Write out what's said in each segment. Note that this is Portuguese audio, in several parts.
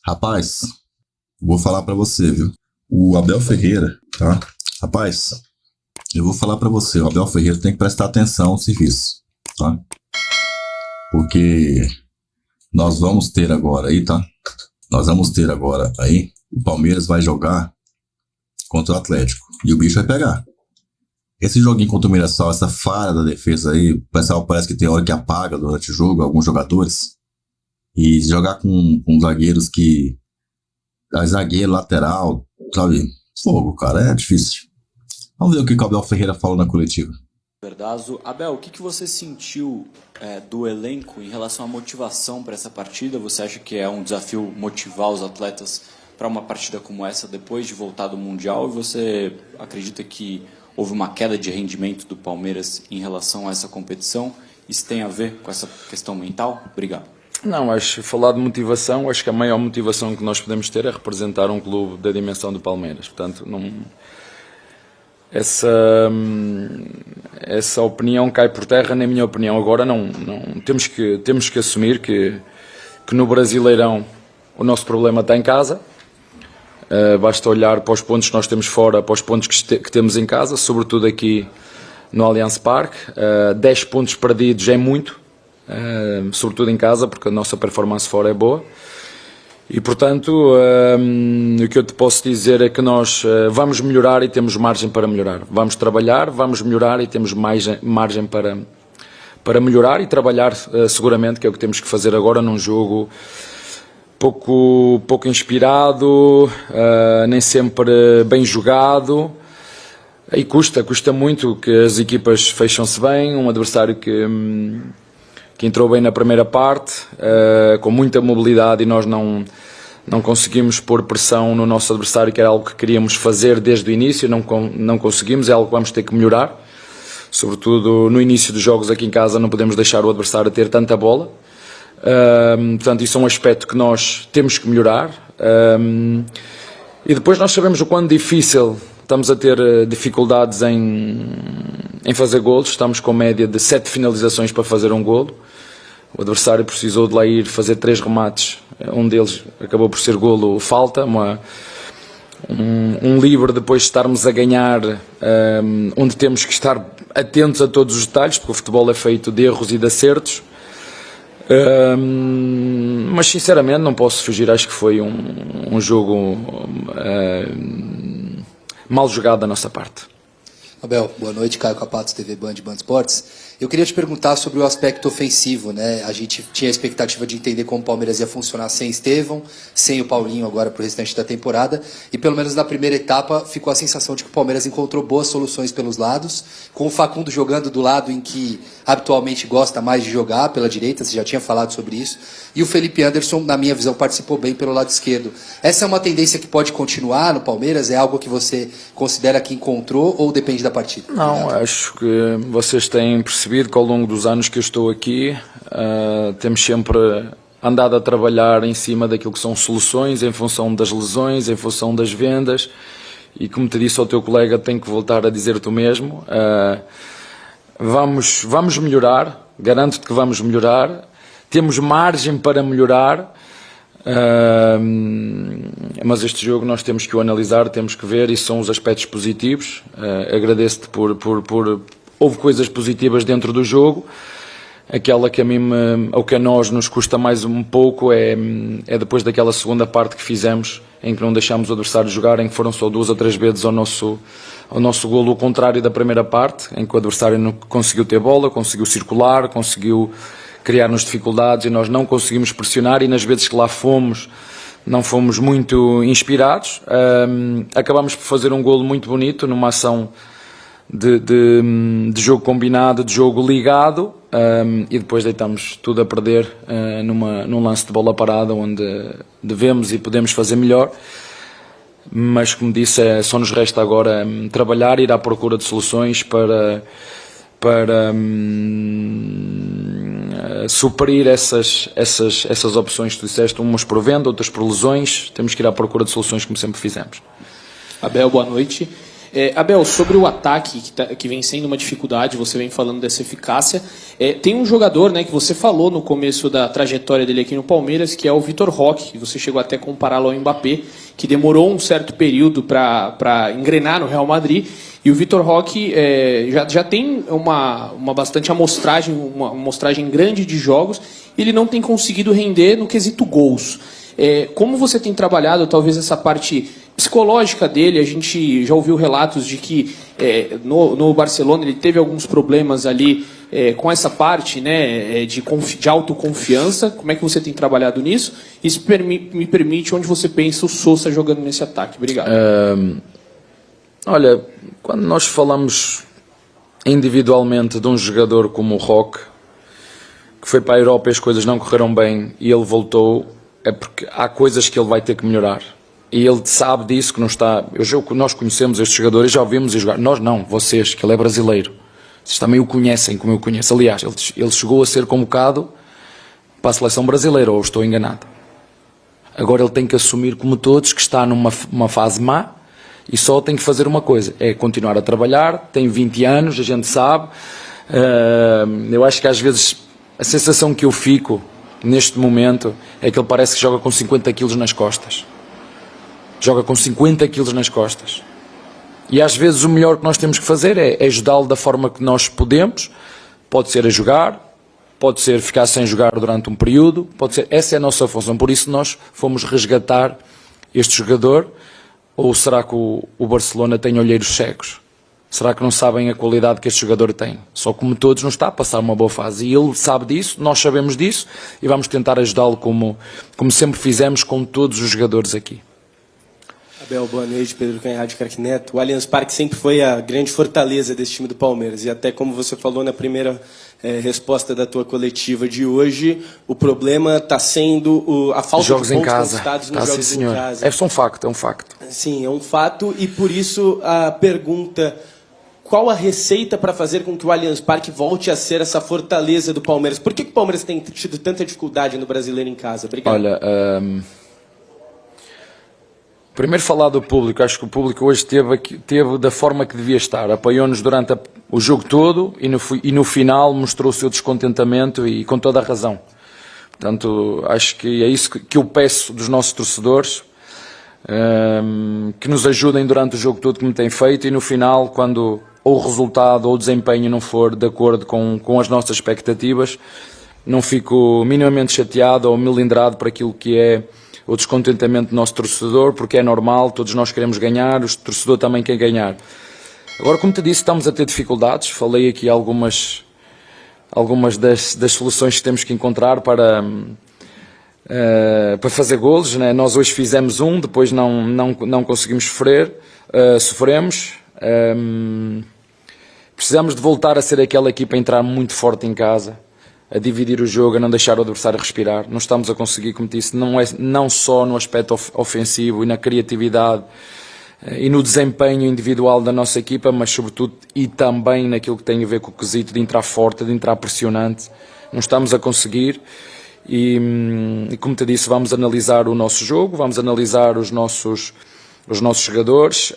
Rapaz, vou falar pra você, viu? O Abel Ferreira, tá? Rapaz, eu vou falar pra você, o Abel Ferreira tem que prestar atenção no serviço, tá? Porque nós vamos ter agora aí, tá? Nós vamos ter agora aí, o Palmeiras vai jogar contra o Atlético e o bicho vai pegar. Esse joguinho contra o Mirassol, essa falha da defesa aí, o pessoal parece que tem hora que apaga durante o jogo, alguns jogadores. E jogar com zagueiros que... zagueiro, lateral, sabe? Fogo, cara, é difícil. Vamos ver o que o Abel Ferreira falou na coletiva. Verdazo. Abel, o que você sentiu do elenco em relação à motivação para essa partida? Você acha que é um desafio motivar os atletas para uma partida como essa depois de voltar do Mundial? E você acredita que houve uma queda de rendimento do Palmeiras em relação a essa competição? Isso tem a ver com essa questão mental? Obrigado. Não, acho, falar de motivação, acho que a maior motivação que nós podemos ter é representar um clube da dimensão do Palmeiras. Portanto, não, essa opinião cai por terra, na minha opinião. Agora não temos que assumir que no Brasileirão o nosso problema está em casa. Basta olhar para os pontos que nós temos fora, para os pontos que temos em casa, sobretudo aqui no Allianz Parque. 10 pontos perdidos é muito. Sobretudo em casa, porque a nossa performance fora é boa e, portanto, o que eu te posso dizer é que nós vamos melhorar e temos margem para melhorar. Vamos trabalhar, vamos melhorar e temos mais margem para melhorar e trabalhar, seguramente, que é o que temos que fazer agora num jogo pouco inspirado, nem sempre bem jogado. E custa muito, que as equipas fecham-se bem, um adversário que entrou bem na primeira parte, com muita mobilidade, e nós não conseguimos pôr pressão no nosso adversário, que era algo que queríamos fazer desde o início, não conseguimos, é algo que vamos ter que melhorar, sobretudo no início dos jogos aqui em casa. Não podemos deixar o adversário ter tanta bola, portanto isso é um aspecto que nós temos que melhorar, e depois nós sabemos o quão difícil estamos a ter dificuldades em fazer golos. Estamos com média de 7 finalizações para fazer um golo. O adversário precisou de lá ir fazer 3 remates. Um deles acabou por ser golo falta. Um livre depois de estarmos a ganhar, onde temos que estar atentos a todos os detalhes, porque o futebol é feito de erros e de acertos. Mas sinceramente não posso fugir. Acho que foi um jogo mal jogado da nossa parte. Abel, boa noite. Caio Capatos, TV Band Esportes. Eu queria te perguntar sobre o aspecto ofensivo, né? A gente tinha a expectativa de entender como o Palmeiras ia funcionar sem Estevão, sem o Paulinho agora para o restante da temporada, e pelo menos na primeira etapa ficou a sensação de que o Palmeiras encontrou boas soluções pelos lados, com o Facundo jogando do lado em que habitualmente gosta mais de jogar, pela direita, você já tinha falado sobre isso, e o Felipe Anderson, na minha visão, participou bem pelo lado esquerdo. Essa é uma tendência que pode continuar no Palmeiras? É algo que você considera que encontrou ou depende da partida? Não, Obrigado. acho que vocês têm percebido que ao longo dos anos que eu estou aqui, temos sempre andado a trabalhar em cima daquilo que são soluções, em função das lesões, em função das vendas, e como te disse ao teu colega, tenho que voltar a dizer-te o mesmo. Vamos melhorar, garanto-te que vamos melhorar, temos margem para melhorar, mas este jogo nós temos que o analisar, temos que ver, e são os aspectos positivos. Agradeço-te houve coisas positivas dentro do jogo. Aquela que ou que a nós nos custa mais um pouco é depois daquela segunda parte que fizemos, em que não deixámos o adversário jogar, em que foram só 2 ou 3 vezes ao nosso golo, o contrário da primeira parte, em que o adversário não conseguiu ter bola, conseguiu circular, conseguiu criar-nos dificuldades e nós não conseguimos pressionar, e nas vezes que lá fomos, não fomos muito inspirados. Acabámos por fazer um golo muito bonito, numa ação de jogo combinado, de jogo ligado, e depois deitamos tudo a perder num lance de bola parada, onde devemos e podemos fazer melhor. Mas, como disse, só nos resta agora trabalhar, ir à procura de soluções para suprir essas opções que tu disseste, umas por venda, outras por lesões. Temos que ir à procura de soluções, como sempre fizemos. Abel, boa noite. Abel, sobre o ataque, que vem sendo uma dificuldade, você vem falando dessa eficácia, tem um jogador, né, que você falou no começo da trajetória dele aqui no Palmeiras, que é o Vitor Roque, que você chegou até a compará-lo ao Mbappé, que demorou um certo período para engrenar no Real Madrid, e o Vitor Roque já tem uma bastante amostragem, uma amostragem grande de jogos, e ele não tem conseguido render no quesito gols. Como você tem trabalhado, talvez, essa parte psicológica dele? A gente já ouviu relatos de que no Barcelona ele teve alguns problemas ali com essa parte, né, de autoconfiança. Como é que você tem trabalhado nisso? Isso me permite onde você pensa o Sousa jogando nesse ataque. Obrigado. Olha, quando nós falamos individualmente de um jogador como o Roque, que foi para a Europa e as coisas não correram bem e ele voltou, é porque há coisas que ele vai ter que melhorar. E ele sabe disso, que não está... Nós conhecemos este jogador e já ouvimos a jogar. Nós não, vocês, que ele é brasileiro. Vocês também o conhecem como eu conheço. Aliás, ele chegou a ser convocado para a seleção brasileira, ou estou enganado. Agora ele tem que assumir, como todos, que está numa fase má e só tem que fazer uma coisa, é continuar a trabalhar. Tem 20 anos, a gente sabe. Eu acho que às vezes a sensação que eu fico neste momento é que ele parece que joga com 50 quilos nas costas. Joga com 50 quilos nas costas. E às vezes o melhor que nós temos que fazer é ajudá-lo da forma que nós podemos. Pode ser a jogar, pode ser ficar sem jogar durante um período, pode ser... Essa é a nossa função. Por isso nós fomos resgatar este jogador. Ou será que o Barcelona tem olheiros cegos? Será que não sabem a qualidade que este jogador tem? Só como todos não está a passar uma boa fase. E ele sabe disso, nós sabemos disso e vamos tentar ajudá-lo como sempre fizemos com todos os jogadores aqui. Abel, boa noite. Pedro Canhade, Craque Neto. O Allianz Parque sempre foi a grande fortaleza desse time do Palmeiras. E até como você falou na primeira resposta da tua coletiva de hoje, o problema está sendo a falta jogos de pontos em casa. conquistados nos jogos sim, em casa. É um facto, é um facto. Sim, é um fato. E por isso a pergunta... Qual a receita para fazer com que o Allianz Parque volte a ser essa fortaleza do Palmeiras? Por que o Palmeiras tem tido tanta dificuldade no Brasileiro em casa? Obrigado. Olha, primeiro falar do público. Acho que o público hoje teve da forma que devia estar. Apoiou-nos durante o jogo todo e no final mostrou o seu descontentamento e com toda a razão. Portanto, acho que é isso que eu peço dos nossos torcedores, que nos ajudem durante o jogo todo como têm feito e no final, quando ou o resultado ou o desempenho não for de acordo com as nossas expectativas, não fico minimamente chateado ou melindrado por aquilo que é o descontentamento do nosso torcedor, porque é normal, todos nós queremos ganhar, o torcedor também quer ganhar. Agora, como te disse, estamos a ter dificuldades, falei aqui algumas das soluções que temos que encontrar para fazer golos, né? Nós hoje fizemos depois não conseguimos sofremos. Precisamos de voltar a ser aquela equipa a entrar muito forte em casa, a dividir o jogo, a não deixar o adversário respirar. Não estamos a conseguir, como disse, não só no aspecto ofensivo e na criatividade e no desempenho individual da nossa equipa, mas sobretudo e também naquilo que tem a ver com o quesito de entrar forte, de entrar pressionante. Não estamos a conseguir e como te disse, vamos analisar o nosso jogo, vamos analisar os nossos jogadores.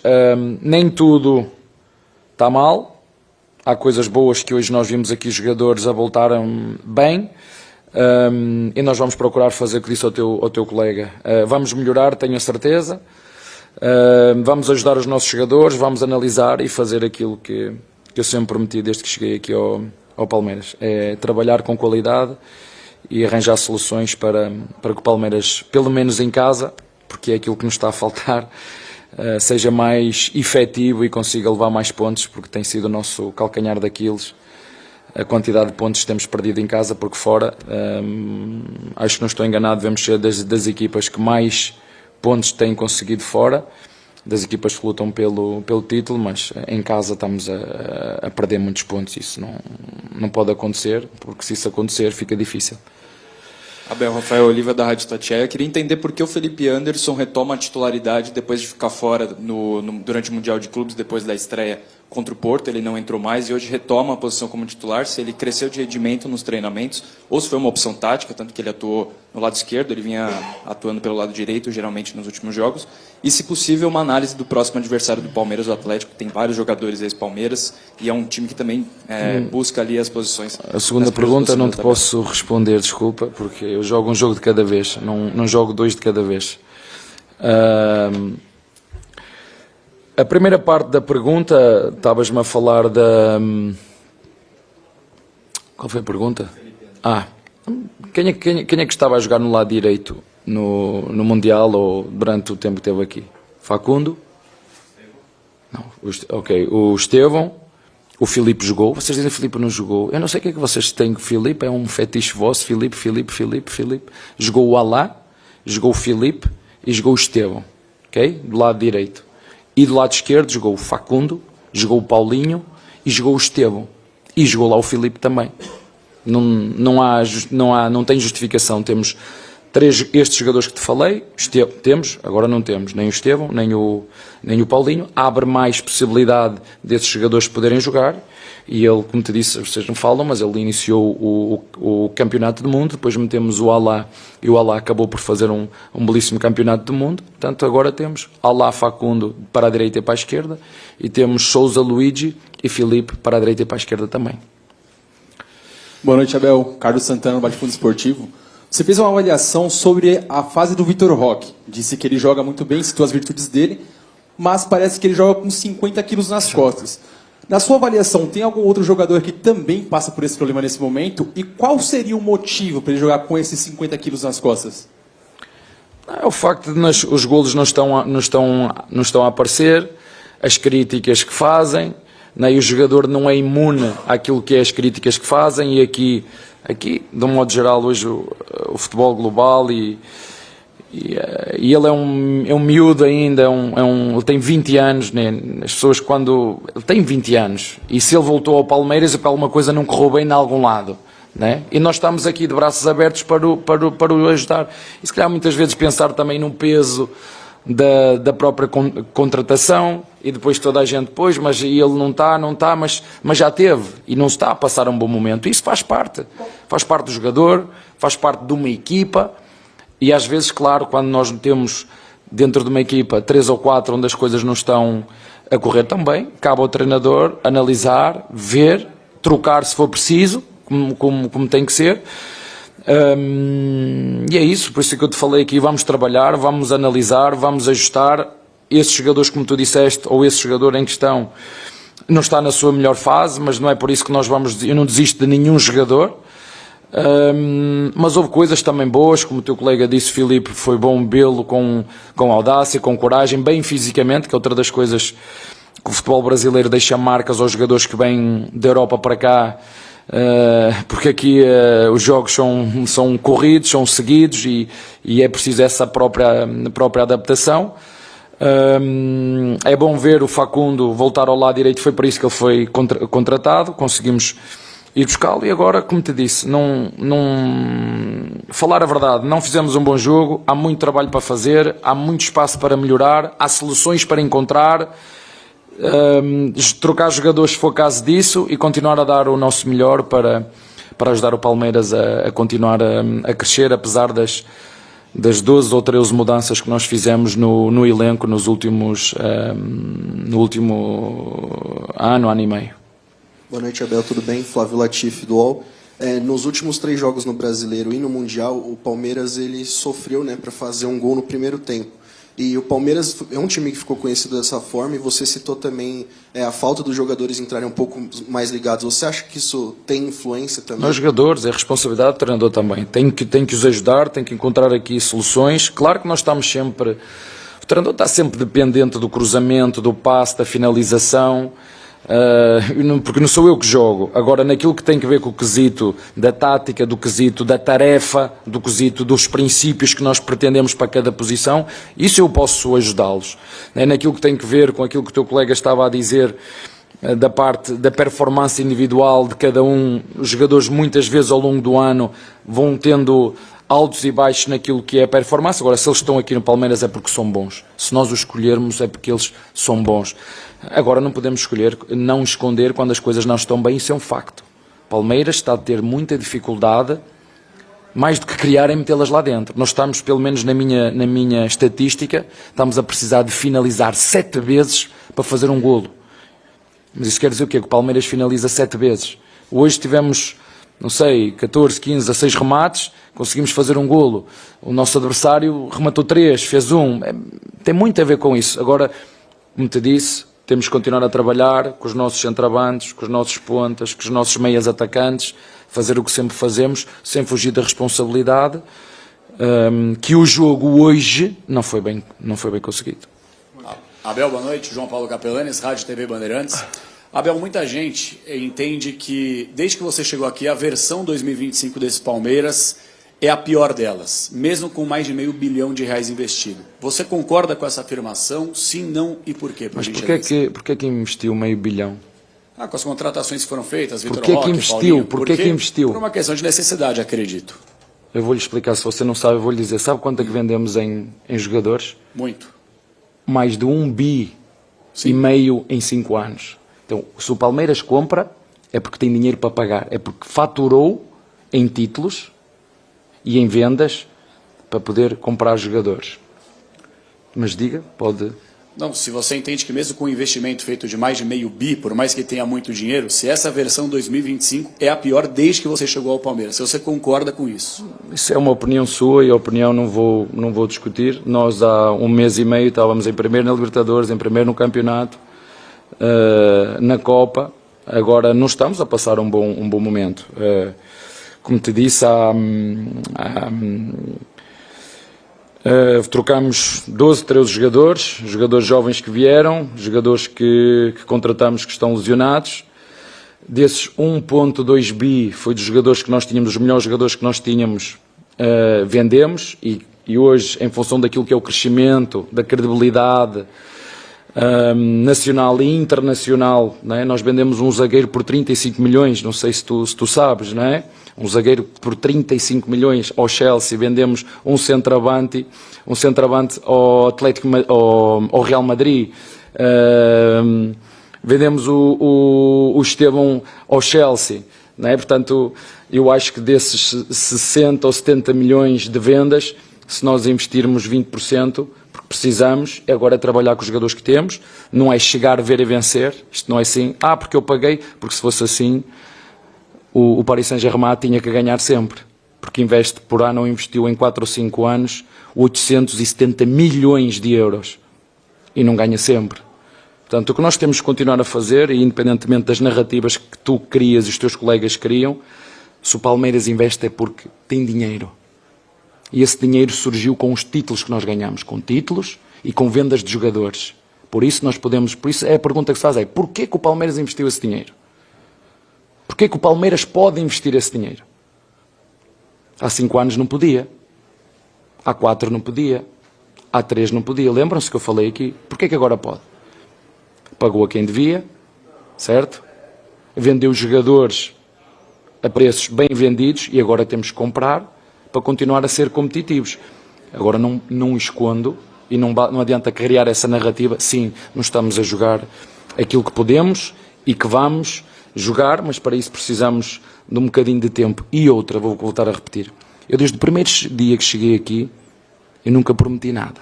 Nem tudo está mal. Há coisas boas que hoje nós vimos aqui, jogadores a voltarem bem, e nós vamos procurar fazer o que disse ao teu colega. Vamos melhorar, tenho a certeza. Vamos ajudar os nossos jogadores, vamos analisar e fazer aquilo que eu sempre prometi desde que cheguei aqui ao Palmeiras. É trabalhar com qualidade e arranjar soluções para que o Palmeiras, pelo menos em casa, porque é aquilo que nos está a faltar, seja mais efetivo e consiga levar mais pontos, porque tem sido o nosso calcanhar daqueles, a quantidade de pontos que temos perdido em casa, porque fora, acho que não estou enganado, devemos ser das equipas que mais pontos têm conseguido fora, das equipas que lutam pelo título, mas em casa estamos a perder muitos pontos. Isso não pode acontecer, porque se isso acontecer fica difícil. Abel, Rafael Oliva da Rádio Tatiaia. Queria entender por que o Felipe Anderson retoma a titularidade depois de ficar fora durante o Mundial de Clubes, depois da estreia contra o Porto, ele não entrou mais e hoje retoma a posição como titular, se ele cresceu de rendimento nos treinamentos, ou se foi uma opção tática, tanto que ele atuou no lado esquerdo, ele vinha atuando pelo lado direito, geralmente nos últimos jogos, e se possível uma análise do próximo adversário do Palmeiras, o Atlético, que tem vários jogadores ex-Palmeiras, e é um time que também busca ali as posições. A segunda pergunta não te posso responder, desculpa, porque eu jogo um jogo de cada vez, não jogo 2 de cada vez. A primeira parte da pergunta, estavas-me a falar da... Qual foi a pergunta? Quem é que estava a jogar no lado direito no Mundial ou durante o tempo que esteve aqui? Facundo? Não, o Estevão. O Filipe jogou. Vocês dizem que o Filipe não jogou. Eu não sei o que é que vocês têm com o Filipe, é um fetiche vosso. Filipe. Jogou o Alá, jogou o Filipe e jogou o Estevão. Ok? Do lado direito. E do lado esquerdo jogou o Facundo, jogou o Paulinho e jogou o Estevão. E jogou lá o Filipe também. Não tem justificação. Temos estes jogadores que te falei, agora não temos nem o Estevão, nem o Paulinho. Abre mais possibilidade desses jogadores poderem jogar. E ele, como te disse, vocês não falam, mas ele iniciou o campeonato do mundo, depois metemos o Alá, e o Alá acabou por fazer um belíssimo campeonato do mundo. Portanto, agora temos Alá, Facundo para a direita e para a esquerda, e temos Sousa, Luigi e Filipe para a direita e para a esquerda também. Boa noite, Abel. Carlos Santana, no Bate-Fundo Esportivo. Você fez uma avaliação sobre a fase do Vitor Roque. Disse que ele joga muito bem, citou as virtudes dele, mas parece que ele joga com 50 quilos nas costas. Na sua avaliação, tem algum outro jogador que também passa por esse problema nesse momento? E qual seria o motivo para ele jogar com esses 50 quilos nas costas? É o facto de os golos não estão a aparecer, as críticas que fazem, né? E o jogador não é imune àquilo que é as críticas que fazem, e aqui de um modo geral, hoje o futebol global e ele é um miúdo ainda, ele tem 20 anos, né? As pessoas ele tem 20 anos, e se ele voltou ao Palmeiras é porque alguma coisa não correu bem em algum lado, né? E nós estamos aqui de braços abertos para o ajudar, e se calhar muitas vezes pensar também no peso da própria contratação, e depois toda a gente, mas ele não está, mas já teve, e não se está a passar um bom momento. Isso faz parte do jogador, faz parte de uma equipa. E às vezes, claro, quando nós temos dentro de uma equipa 3 ou 4 onde as coisas não estão a correr tão bem, cabe ao treinador analisar, ver, trocar se for preciso, como tem que ser. E é isso, por isso que eu te falei aqui, vamos trabalhar, vamos analisar, vamos ajustar. Esses jogadores, como tu disseste, ou esse jogador em questão não está na sua melhor fase, mas não é por isso que eu não desisto de nenhum jogador. Mas houve coisas também boas, como o teu colega disse, Filipe, foi bom vê-lo com audácia, com coragem, bem fisicamente, que é outra das coisas que o futebol brasileiro deixa marcas aos jogadores que vêm da Europa para cá, porque aqui os jogos são corridos, são seguidos, e é preciso essa própria adaptação. É bom ver o Facundo voltar ao lado direito, foi para isso que ele foi contratado, conseguimos ir buscá-lo, e agora, como te disse, falar a verdade, não fizemos um bom jogo, há muito trabalho para fazer, há muito espaço para melhorar, há soluções para encontrar, trocar jogadores se for caso disso, e continuar a dar o nosso melhor para ajudar o Palmeiras a continuar a crescer, apesar das 12 ou 13 mudanças que nós fizemos no elenco no último ano e meio. Boa noite, Abel, tudo bem? Flávio Latifi, do UOL. Nos últimos 3 jogos no Brasileiro e no Mundial, o Palmeiras ele sofreu, né, para fazer um gol no primeiro tempo. E o Palmeiras é um time que ficou conhecido dessa forma, e você citou também a falta dos jogadores entrarem um pouco mais ligados. Você acha que isso tem influência também? Os jogadores, é responsabilidade do treinador também. Tem que os ajudar, tem que encontrar aqui soluções. Claro que nós estamos sempre... O treinador está sempre dependente do cruzamento, do passe, da finalização... porque não sou eu que jogo. Agora, naquilo que tem que ver com o quesito da tática, do quesito da tarefa, do quesito dos princípios que nós pretendemos para cada posição, isso eu posso ajudá-los. Naquilo que tem que ver com aquilo que o teu colega estava a dizer, da parte da performance individual de cada um, os jogadores muitas vezes ao longo do ano vão tendo altos e baixos naquilo que é a performance. Agora, se eles estão aqui no Palmeiras é porque são bons. Se nós os escolhermos é porque eles são bons. Agora, não podemos não esconder quando as coisas não estão bem, isso é um facto. Palmeiras está a ter muita dificuldade, mais do que criar, em metê-las lá dentro. Nós estamos, pelo menos na minha estatística, estamos a precisar de finalizar 7 vezes para fazer um golo. Mas isso quer dizer o quê? Que o Palmeiras finaliza 7 vezes. Hoje tivemos, não sei, 14, 15, 16 remates, conseguimos fazer um golo. O nosso adversário rematou 3, fez 1. Tem muito a ver com isso. Agora, como te disse, temos que continuar a trabalhar com os nossos centroavantes, com os nossos pontas, com os nossos meias atacantes, fazer o que sempre fazemos, sem fugir da responsabilidade, que o jogo hoje não foi bem conseguido. Abel, boa noite. João Paulo Capelanes, Rádio TV Bandeirantes. Abel, muita gente entende que, desde que você chegou aqui, a versão 2025 desse Palmeiras é a pior delas, mesmo com mais de R$500 milhão investido. Você concorda com essa afirmação? Sim, não e por quê? Mas por que investiu R$500 milhão? Com as contratações que foram feitas, Vitor Roque, investiu? Paulinho, por que investiu? Por uma questão de necessidade, acredito. Eu vou-lhe explicar, se você não sabe, eu vou-lhe dizer. Sabe quanto é que vendemos em jogadores? Muito. Mais de R$1,5 bilhão em 5 anos. Então, se o Palmeiras compra, é porque tem dinheiro para pagar. É porque faturou em títulos e em vendas para poder comprar jogadores. Mas diga, pode... Não, se você entende que mesmo com um investimento feito de mais de R$500 milhão, por mais que tenha muito dinheiro, se essa versão 2025 é a pior desde que você chegou ao Palmeiras, se você concorda com isso? Isso é uma opinião sua e a opinião não vou discutir. Nós há 1 mês e meio estávamos em primeiro na Libertadores, em primeiro no campeonato, na Copa. Agora não estamos a passar um bom momento. Como te disse, trocamos 12, 13 jogadores jovens que vieram, jogadores que contratamos que estão lesionados. Desses 1,2 bi foi dos jogadores que nós tínhamos, os melhores jogadores que nós tínhamos, vendemos e hoje, em função daquilo que é o crescimento, da credibilidade nacional e internacional, não é? Nós vendemos um zagueiro por 35 milhões, não sei se tu sabes, não é? Um zagueiro por 35 milhões ao Chelsea, vendemos um centroavante ao Atlético, ao Real Madrid, vendemos o Estevão ao Chelsea, não é? Portanto, eu acho que desses 60 ou 70 milhões de vendas, se nós investirmos 20%, porque precisamos, agora é trabalhar com os jogadores que temos, não é chegar, ver e vencer, isto não é assim, porque eu paguei, porque se fosse assim, o Paris Saint-Germain tinha que ganhar sempre, porque investe por ano, investiu em 4 ou 5 anos 870 milhões de euros e não ganha sempre. Portanto, o que nós temos que continuar a fazer, e independentemente das narrativas que tu crias e os teus colegas criam, se o Palmeiras investe é porque tem dinheiro. E esse dinheiro surgiu com os títulos que nós ganhamos, com títulos e com vendas de jogadores. Por isso é a pergunta que se faz, é porquê que o Palmeiras investiu esse dinheiro? Porquê que o Palmeiras pode investir esse dinheiro? Há 5 anos não podia, há 4 não podia, há 3 não podia. Lembram-se que eu falei aqui? Porquê que agora pode? Pagou a quem devia, certo? Vendeu jogadores a preços bem vendidos e agora temos que comprar para continuar a ser competitivos. Agora não escondo e não adianta criar essa narrativa. Sim, não estamos a jogar aquilo que podemos e que vamos jogar, mas para isso precisamos de um bocadinho de tempo. E outra, vou voltar a repetir. Eu desde o primeiro dia que cheguei aqui, eu nunca prometi nada.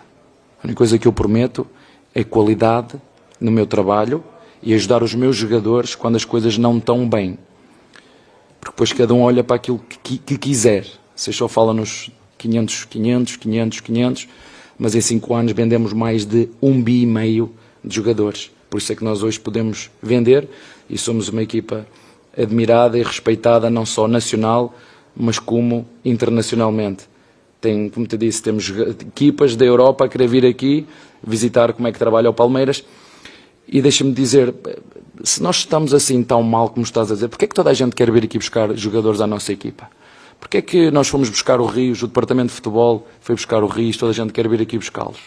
A única coisa que eu prometo é qualidade no meu trabalho e ajudar os meus jogadores quando as coisas não estão bem. Porque depois cada um olha para aquilo que quiser. Vocês só falam nos 500, mas em 5 anos vendemos mais de 1,5 bilhão de jogadores. Por isso é que nós hoje podemos vender e somos uma equipa admirada e respeitada não só nacional, mas como internacionalmente. Como te disse, temos equipas da Europa a querer vir aqui visitar como é que trabalha o Palmeiras. E deixa-me dizer, se nós estamos assim tão mal como estás a dizer, porquê é que toda a gente quer vir aqui buscar jogadores à nossa equipa? Porquê é que nós fomos buscar o Rios, o departamento de futebol foi buscar o Rios, toda a gente quer vir aqui buscá-los?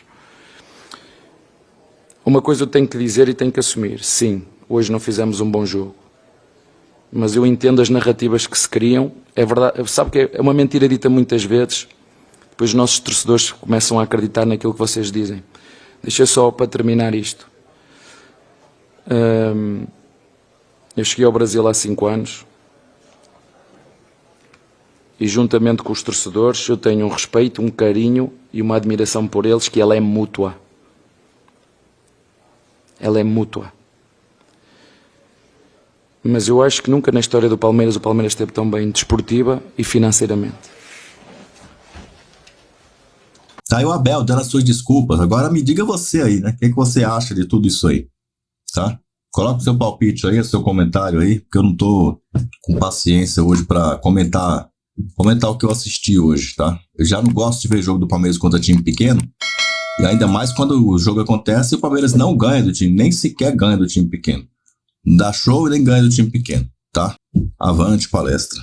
Uma coisa eu tenho que dizer e tenho que assumir, sim, hoje não fizemos um bom jogo. mas eu entendo as narrativas que se criam. É verdade, sabe que é uma mentira dita muitas vezes, depois os nossos torcedores começam a acreditar naquilo que vocês dizem. Deixa só para terminar isto. Eu cheguei ao Brasil há 5 anos e juntamente com os torcedores eu tenho um respeito, um carinho e uma admiração por eles que ela é mútua. Ela é mútua. Mas eu acho que nunca na história do Palmeiras o Palmeiras esteve tão bem desportiva e financeiramente. Tá aí o Abel dando as suas desculpas. Agora me diga você aí, né? O que você acha de tudo isso aí? Tá? Coloca o seu palpite aí, o seu comentário aí, porque eu não tô com paciência hoje para comentar o que eu assisti hoje, tá? Eu já não gosto de ver jogo do Palmeiras contra time pequeno, e ainda mais quando o jogo acontece e o Palmeiras não ganha do time, nem sequer ganha do time pequeno. Não dá show e nem ganha do time pequeno, tá? Avante palestra.